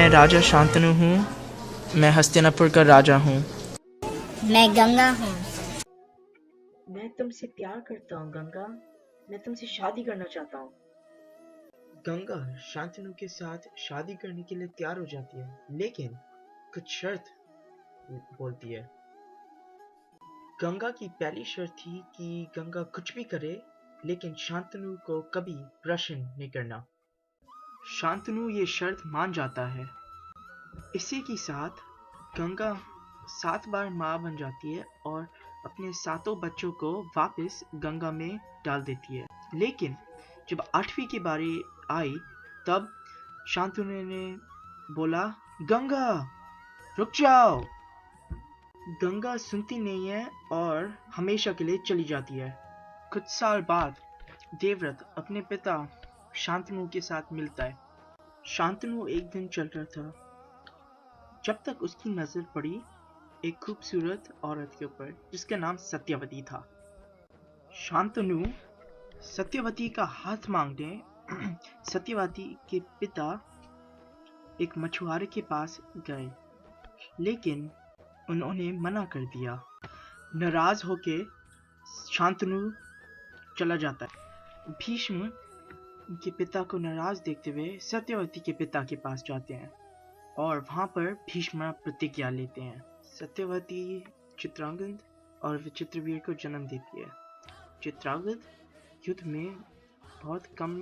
मैं राजा शांतनु हूँ। मैं हस्तिनापुर का राजा हूँ। मैं गंगा हूँ। मैं तुमसे प्यार करता हूँ गंगा। मैं तुमसे शादी करना चाहता हूँ। गंगा शांतनु के साथ शादी करने के लिए तैयार हो जाती है, लेकिन कुछ शर्त बोलती है। गंगा की पहली शर्त थी कि गंगा कुछ भी करे, लेकिन शांतनु को कभी प्रश्न नहीं करना। शांतनु ये शर्त मान जाता है। इसी के साथ गंगा 7 बार माँ बन जाती है और अपने 7 बच्चों को वापस गंगा में डाल देती है। लेकिन जब 8वीं की बारी आई, तब शांतनु ने बोला, गंगा रुक जाओ। गंगा सुनती नहीं है और हमेशा के लिए चली जाती है। कुछ साल बाद देवव्रत अपने पिता शांतनु के साथ मिलता है। शांतनु एक दिन चल रहा था, जब तक उसकी नजर पड़ी एक खूबसूरत औरत के ऊपर जिसका नाम सत्यवती था। शांतनु सत्यवती का हाथ मांगने सत्यवती के पिता एक मछुआरे के पास गए, लेकिन उन्होंने मना कर दिया। नाराज होके शांतनु चला जाता है। भीष्म के पिता को नाराज देखते हुए सत्यवती के पिता के पास जाते हैं और वहां पर भीष्म प्रतिज्ञा लेते हैं। सत्यवती चित्रांगद और विचित्रवीर को जन्म देती है। चित्रांगद युद्ध में बहुत कम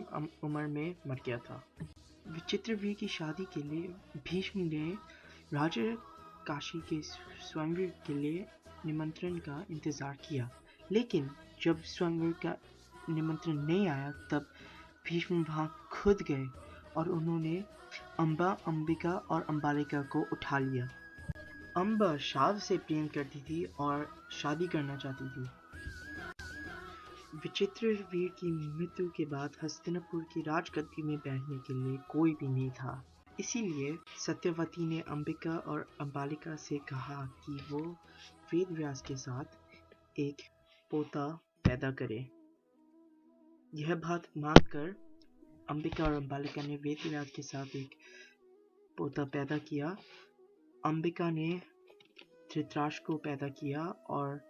उम्र में मर गया था। विचित्रवीर की शादी के लिए भीष्म ने राजा काशी के स्वयंवर के लिए निमंत्रण का इंतजार किया, लेकिन जब स्वयंवर का निमंत्रण नहीं आया, तब भीष्म वहां खुद गए और उन्होंने अम्बा, अंबिका और अंबालिका को उठा लिया। अम्बा शाव से प्रेम करती थी और शादी करना चाहती थी। विचित्रवीर की मृत्यु के बाद हस्तिनापुर की राजगद्दी में बैठने के लिए कोई भी नहीं था। इसीलिए सत्यवती ने अंबिका और अंबालिका से कहा कि वो वेदव्यास के साथ एक पोता पैदा करे। यह बात मानकर अंबिका और अंबालिका ने वेदव्यास के साथ एक पोता पैदा किया। अंबिका ने धृतराष्ट्र को पैदा किया और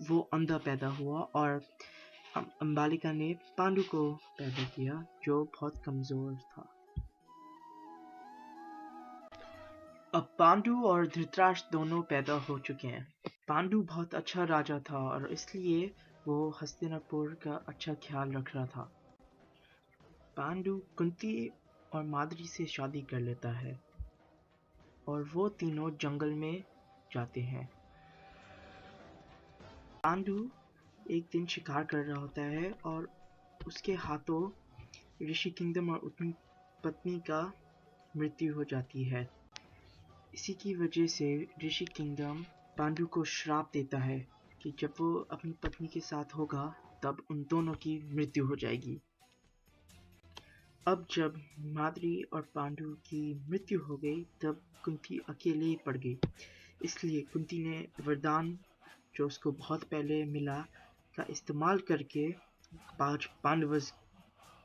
वो अंधा पैदा हुआ, और अंबालिका ने पांडु को पैदा किया जो बहुत कमजोर था। अब पांडु और धृतराष्ट्र दोनों पैदा हो चुके हैं। पांडु बहुत अच्छा राजा था और इसलिए वो हस्तिनापुर का अच्छा ख्याल रख रहा था। पांडु कुंती और माद्री से शादी कर लेता है और वो तीनों जंगल में जाते हैं। पांडु एक दिन शिकार कर रहा होता है और उसके हाथों ऋषि किंगडम और उसकी पत्नी का मृत्यु हो जाती है। इसी की वजह से ऋषि किंगडम पांडु को श्राप देता है कि जब वो अपनी पत्नी के साथ होगा तब उन दोनों की मृत्यु हो जाएगी। अब जब माद्री और पांडु की मृत्यु हो गई, तब कुंती अकेले पड़ गई। इसलिए कुंती ने वरदान जो उसको बहुत पहले मिला का इस्तेमाल करके 5 पांडव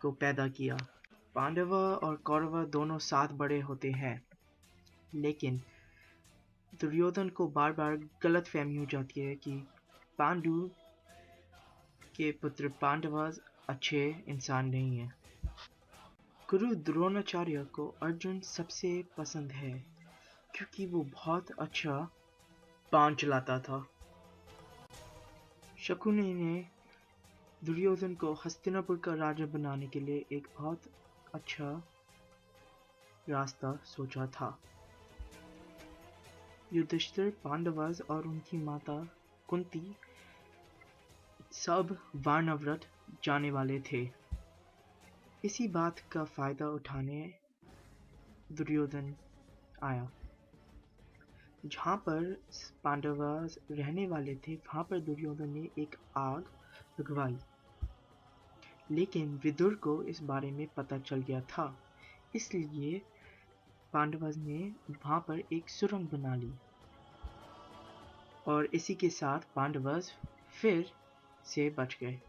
को पैदा किया। पांडव और कौरव दोनों साथ बड़े होते हैं, लेकिन दुर्योधन को बार बार गलत फहमी हो जाती है कि पांडु के पुत्र पांडव अच्छे इंसान नहीं है। गुरु द्रोणाचार्य को अर्जुन सबसे पसंद है क्योंकि वो बहुत अच्छा बाण चलाता था। शकुनी ने दुर्योधन को हस्तिनापुर का राजा बनाने के लिए एक बहुत अच्छा रास्ता सोचा था। युधिष्ठिर, पांडवास और उनकी माता कुंती सब वानरव्रत जाने वाले थे। इसी बात का फायदा उठाने दुर्योधन आया। जहाँ पर पांडवास रहने वाले थे, वहाँ पर दुर्योधन ने एक आग लगवाई, लेकिन विदुर को इस बारे में पता चल गया था। इसलिए पांडवास ने वहाँ पर एक सुरंग बना ली और इसी के साथ पांडवास फिर से बच गए।